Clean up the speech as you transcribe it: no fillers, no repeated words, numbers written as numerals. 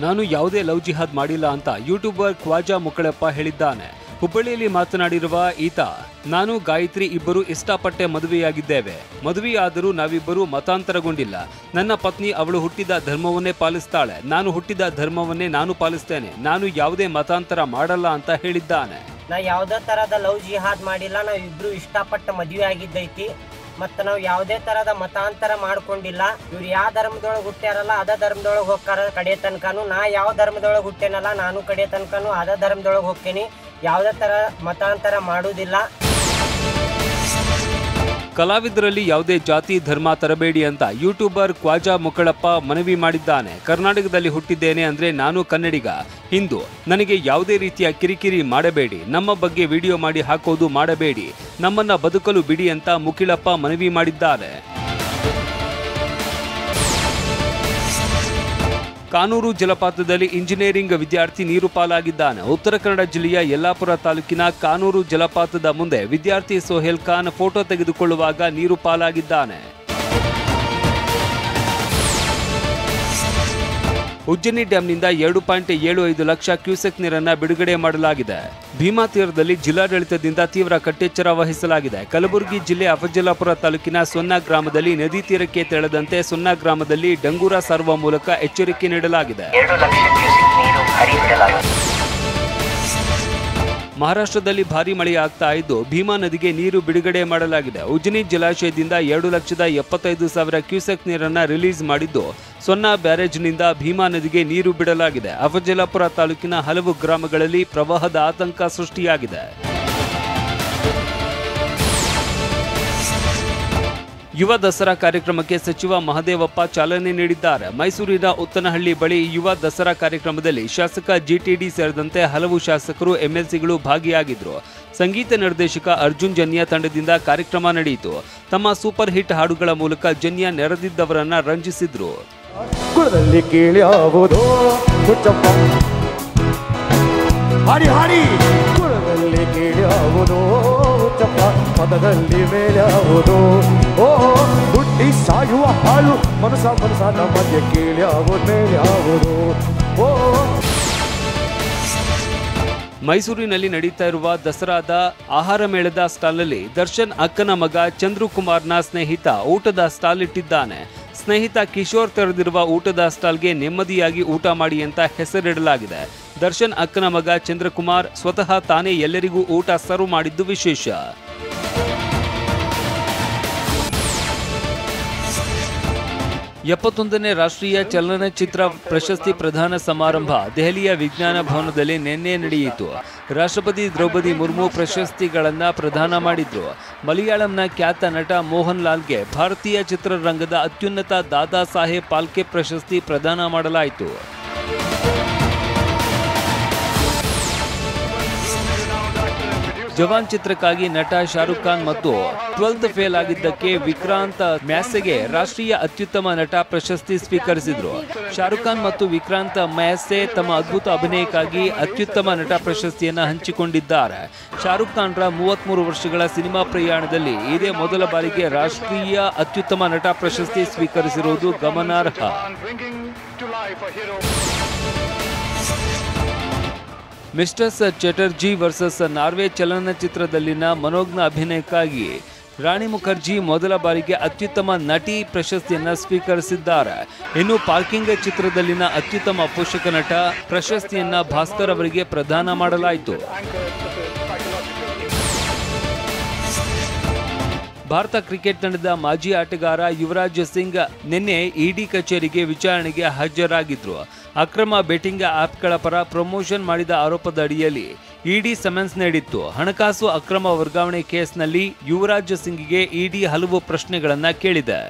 ನಾನು ಯಾವುದೇ ಲವ್ ಜಿಹಾದ್ ಮಾಡಿಲ್ಲ ಅಂತ ಯೂಟ್ಯೂಬರ್ ಖ್ವಾಜಾ ಮುಕ್ಕಳಪ್ಪ ಹೇಳಿದ್ದಾನೆ. ಹುಬ್ಬಳ್ಳಿಯಲ್ಲಿ ಮಾತನಾಡಿರುವ ಈತ, ನಾನು ಗಾಯತ್ರಿ ಇಬ್ಬರು ಇಷ್ಟಪಟ್ಟೆ ಮದುವೆಯಾಗಿದ್ದೇವೆ. ಮದುವೆಯಾದರೂ ನಾವಿಬ್ಬರು ಮತಾಂತರಗೊಂಡಿಲ್ಲ. ನನ್ನ ಪತ್ನಿ ಅವಳು ಹುಟ್ಟಿದ ಧರ್ಮವನ್ನೇ ಪಾಲಿಸ್ತಾಳೆ, ನಾನು ಹುಟ್ಟಿದ ಧರ್ಮವನ್ನೇ ನಾನು ಪಾಲಿಸ್ತೇನೆ. ನಾನು ಯಾವುದೇ ಮತಾಂತರ ಮಾಡಲ್ಲ ಅಂತ ಹೇಳಿದ್ದಾನೆ. ನಾ ಯಾವುದೇ ತರಹದ ಲವ್ ಜಿಹಾದ್ ಮಾಡಿಲ್ಲ. ನಾವಿಬ್ರು ಇಷ್ಟಪಟ್ಟ ಮದುವೆ ಆಗಿದ್ದೈತಿ. ಮತ್ತು ನಾವು ಯಾವುದೇ ತರಹದ ಮತಾಂತರ ಮಾಡ್ಕೊಂಡಿಲ್ಲ. ಇವ್ರು ಯಾವ ಧರ್ಮದೊಳಗೆ ಹುಟ್ಟ್ಯಾರಲ್ಲ ಅದ ಧರ್ಮದೊಳಗೆ ಹೋಗ್ತಾರ ಕಡೆ ತನಕನು. ನಾ ಯಾವ ಧರ್ಮದೊಳಗೆ ಹುಟ್ಟೇನಲ್ಲ ನಾನು ಕಡೆ ತನಕನು ಅದ ಧರ್ಮದೊಳಗೆ ಹೋಗ್ತೇನೆ. ಯಾವುದೇ ತರ ಮತಾಂತರ ಮಾಡುವುದಿಲ್ಲ. ಕಲಾವಿದರಲ್ಲಿ ಯಾವುದೇ ಜಾತಿ ಧರ್ಮ ತರಬೇಡಿ ಅಂತ ಯೂಟ್ಯೂಬರ್ ಖ್ವಾಜಾ ಮುಕ್ಕಳಪ್ಪ ಮನವಿ ಮಾಡಿದ್ದಾನೆ. ಕರ್ನಾಟಕದಲ್ಲಿ ಹುಟ್ಟಿದ್ದೇನೆ ಅಂದ್ರೆ ನಾನು ಕನ್ನಡಿಗ, ಹಿಂದೂ. ನನಗೆ ಯಾವುದೇ ರೀತಿಯ ಕಿರಿಕಿರಿ ಮಾಡಬೇಡಿ, ನಮ್ಮ ಬಗ್ಗೆ ವಿಡಿಯೋ ಮಾಡಿ ಹಾಕೋದು ಮಾಡಬೇಡಿ, ನಮ್ಮನ್ನ ಬದುಕಲು ಬಿಡಿ ಅಂತ ಮುಕ್ಕಳಪ್ಪ ಮನವಿ ಮಾಡಿದ್ದಾರೆ. ಕಾನೂರು ಜಲಪಾತದಲ್ಲಿ ಇಂಜಿನಿಯರಿಂಗ್ ವಿದ್ಯಾರ್ಥಿ ನೀರು ಪಾಲಾಗಿದ್ದಾನೆ. ಉತ್ತರ ಕನ್ನಡ ಜಿಲ್ಲೆಯ ಯಲ್ಲಾಪುರ ತಾಲೂಕಿನ ಕಾನೂರು ಜಲಪಾತದ ಮುಂದೆ ವಿದ್ಯಾರ್ಥಿ ಸೋಹೇಲ್ ಖಾನ್ ಫೋಟೋ ತೆಗೆದುಕೊಳ್ಳುವಾಗ ನೀರು ಪಾಲಾಗಿದ್ದಾನೆ. ಉಜ್ಜನಿ ಡ್ಯಾಂನಿಂದ 2.75 ಲಕ್ಷ ಕ್ಯೂಸೆಕ್ ನೀರನ್ನು ಬಿಡುಗಡೆ ಮಾಡಲಾಗಿದೆ. ಭೀಮಾ ತೀರದಲ್ಲಿ ಜಿಲ್ಲಾಡಳಿತದಿಂದ ತೀವ್ರ ಕಟ್ಟೆಚ್ಚರ ವಹಿಸಲಾಗಿದೆ. ಕಲಬುರಗಿ ಜಿಲ್ಲೆ ಅಫಜಲಾಪುರ ತಾಲೂಕಿನ ಸೊನ್ನ ಗ್ರಾಮದಲ್ಲಿ ನದಿ ತೀರಕ್ಕೆ ತೆರಳದಂತೆ ಸೊನ್ನ ಗ್ರಾಮದಲ್ಲಿ ಡಂಗೂರ ಸಾರುವ ಮೂಲಕ ಎಚ್ಚರಿಕೆ ನೀಡಲಾಗಿದೆ. ಮಹಾರಾಷ್ಟ್ರದಲ್ಲಿ ಭಾರೀ ಮಳೆಯಾಗ್ತಾ ಇದ್ದು ಭೀಮಾ ನದಿಗೆ ನೀರು ಬಿಡುಗಡೆ ಮಾಡಲಾಗಿದೆ. ಉಜ್ಜನಿ ಜಲಾಶಯದಿಂದ 2,75,000 ಕ್ಯೂಸೆಕ್ ನೀರನ್ನು ರಿಲೀಸ್ ಮಾಡಿದ್ದು ಸೊನ್ನ ಬ್ಯಾರೇಜ್ನಿಂದ ಭೀಮಾ ನದಿಗೆ ನೀರು ಬಿಡಲಾಗಿದೆ. ಅಫಜಲಾಪುರ ತಾಲೂಕಿನ ಹಲವು ಗ್ರಾಮಗಳಲ್ಲಿ ಪ್ರವಾಹದ ಆತಂಕ ಸೃಷ್ಟಿಯಾಗಿದೆ. ಯುವ ದಸರಾ ಕಾರ್ಯಕ್ರಮಕ್ಕೆ ಸಚಿವ ಮಹದೇವಪ್ಪ ಚಾಲನೆ ನೀಡಿದ್ದಾರೆ. ಮೈಸೂರಿನ ಉತ್ತನಹಳ್ಳಿ ಬಳಿ ಯುವ ದಸರಾ ಕಾರ್ಯಕ್ರಮದಲ್ಲಿ ಶಾಸಕ ಜಿಟಿಡಿ ಸೇರಿದಂತೆ ಹಲವು ಶಾಸಕರು ಎಂಎಲ್ಸಿಗಳು ಭಾಗಿಯಾಗಿದ್ದರು. ಸಂಗೀತ ನಿರ್ದೇಶಕ ಅರ್ಜುನ್ ಜನ್ಯ ತಂಡದಿಂದ ಕಾರ್ಯಕ್ರಮ ನಡೆಯಿತು. ತಮ್ಮ ಸೂಪರ್ ಹಿಟ್ ಹಾಡುಗಳ ಮೂಲಕ ಜನ್ಯ ನೆರೆದಿದ್ದವರನ್ನ ರಂಜಿಸಿದ್ರು. ಪದದಲ್ಲಿ ಮೇಲ್ಯಾವುದು ಹುಟ್ಟಿ ಸಾಯುವ ಹಾಳು ಮನಸ ಮಧ್ಯೆ ಕೇಳ್ಯಾವುದು ಮೇಲ್ಯಾವುದು. ಮೈಸೂರಿನಲ್ಲಿ ನಡೀತಾ ಇರುವ ದಸರಾದ ಆಹಾರ ಮೇಳದ ಸ್ಟಾಲ್ನಲ್ಲಿ ದರ್ಶನ್ ಅಕ್ಕನ ಮಗ ಚಂದ್ರಕುಮಾರ್ನ ಸ್ನೇಹಿತ ಊಟದ ಸ್ಟಾಲ್ ಇಟ್ಟಿದ್ದಾನೆ. ಸ್ನೇಹಿತ ಕಿಶೋರ್ ತೆರೆದಿರುವ ಊಟದ ಸ್ಟಾಲ್ಗೆ ನೆಮ್ಮದಿಯಾಗಿ ಊಟ ಮಾಡಿ ಅಂತ ಹೆಸರಿಡಲಾಗಿದೆ. ದರ್ಶನ್ ಅಕ್ಕನ ಮಗ ಚಂದ್ರಕುಮಾರ್ ಸ್ವತಃ ತಾನೇ ಎಲ್ಲರಿಗೂ ಊಟ ಸರ್ವ್ ಮಾಡಿದ್ದು ವಿಶೇಷ. 71ನೇ ರಾಷ್ಟ್ರೀಯ ಚಲನಚಿತ್ರ ಪ್ರಶಸ್ತಿ ಪ್ರದಾನ ಸಮಾರಂಭ ದೆಹಲಿಯ ವಿಜ್ಞಾನ ಭವನದಲ್ಲಿ ನಿನ್ನೆ ನಡೆಯಿತು. ರಾಷ್ಟ್ರಪತಿ ದ್ರೌಪದಿ ಮುರ್ಮು ಪ್ರಶಸ್ತಿಗಳನ್ನು ಪ್ರದಾನ ಮಾಡಿದ್ರು. ಮಲಯಾಳಂನ ಖ್ಯಾತ ನಟ ಮೋಹನ್ ಲಾಲ್ಗೆ ಭಾರತೀಯ ಚಿತ್ರರಂಗದ ಅತ್ಯುನ್ನತ ದಾದಾ ಸಾಹೇಬ್ ಫಾಲ್ಕೆ ಪ್ರಶಸ್ತಿ ಪ್ರದಾನ ಮಾಡಲಾಯಿತು. ಜವಾನ್ ಚಿತ್ರಕ್ಕಾಗಿ ನಟ ಶಾರುಖ್ ಖಾನ್ ಮತ್ತು 12th ಫೇಲ್ ಆಗಿದ್ದಕ್ಕೆ ವಿಕ್ರಾಂತ್ ಮ್ಯಾಸೆಗೆ ರಾಷ್ಟ್ರೀಯ ಅತ್ಯುತ್ತಮ ನಟ ಪ್ರಶಸ್ತಿ ಸ್ವೀಕರಿಸಿದ್ರು. ಶಾರುಖ್ ಖಾನ್ ಮತ್ತು ವಿಕ್ರಾಂತ್ ಮ್ಯಾಸೆ ತಮ್ಮ ಅದ್ಭುತ ಅಭಿನಯಕ್ಕಾಗಿ ಅತ್ಯುತ್ತಮ ನಟ ಪ್ರಶಸ್ತಿಯನ್ನು ಹಂಚಿಕೊಂಡಿದ್ದಾರೆ. ಶಾರುಖ್ ಖಾನ್ರ 33 ವರ್ಷಗಳ ಸಿನಿಮಾ ಪ್ರಯಾಣದಲ್ಲಿ ಇದೇ ಮೊದಲ ಬಾರಿಗೆ ರಾಷ್ಟ್ರೀಯ ಅತ್ಯುತ್ತಮ ನಟ ಪ್ರಶಸ್ತಿ ಸ್ವೀಕರಿಸಿರುವುದು ಗಮನಾರ್ಹ. ಮಿಸ್ಟರ್ ಚಟರ್ಜಿ ವರ್ಸಸ್ ನಾರ್ವೆ ಚಲನಚಿತ್ರದಲ್ಲಿನ ಮನೋಜ್ಞ ಅಭಿನಯಕ್ಕಾಗಿ ರಾಣಿ ಮುಖರ್ಜಿ ಮೊದಲ ಬಾರಿಗೆ ಅತ್ಯುತ್ತಮ ನಟಿ ಪ್ರಶಸ್ತಿಯನ್ನು ಸ್ವೀಕರಿಸಿದ್ದಾರೆ. ಇನ್ನು ಪಾರ್ಕಿಂಗ್ ಚಿತ್ರದಲ್ಲಿನ ಅತ್ಯುತ್ತಮ ಪೋಷಕ ನಟ ಪ್ರಶಸ್ತಿಯನ್ನ ಭಾಸ್ಕರ್ ಅವರಿಗೆ ಪ್ರದಾನ ಮಾಡಲಾಯಿತು. ಭಾರತ ಕ್ರಿಕೆಟ್ ತಂಡದ ಮಾಜಿ ಆಟಗಾರ ಯುವರಾಜ್ ಸಿಂಗ್ ನಿನ್ನೆ ಇಡಿ ಕಚೇರಿಗೆ ವಿಚಾರಣೆಗೆ ಹಾಜರಾಗಿದ್ರು. ಅಕ್ರಮ ಬೆಟ್ಟಿಂಗ್ ಆಪ್ಗಳ ಪರ ಪ್ರಮೋಷನ್ ಮಾಡಿದ ಆರೋಪದ ಅಡಿಯಲ್ಲಿ ಇಡಿ ಸಮನ್ಸ್ ನೀಡಿತ್ತು. ಹಣಕಾಸು ಅಕ್ರಮ ವರ್ಗಾವಣೆ ಕೇಸ್ನಲ್ಲಿ ಯುವರಾಜ್ ಸಿಂಗ್ಗೆ ಇಡಿ ಹಲವು ಪ್ರಶ್ನೆಗಳನ್ನು ಕೇಳಿದೆ.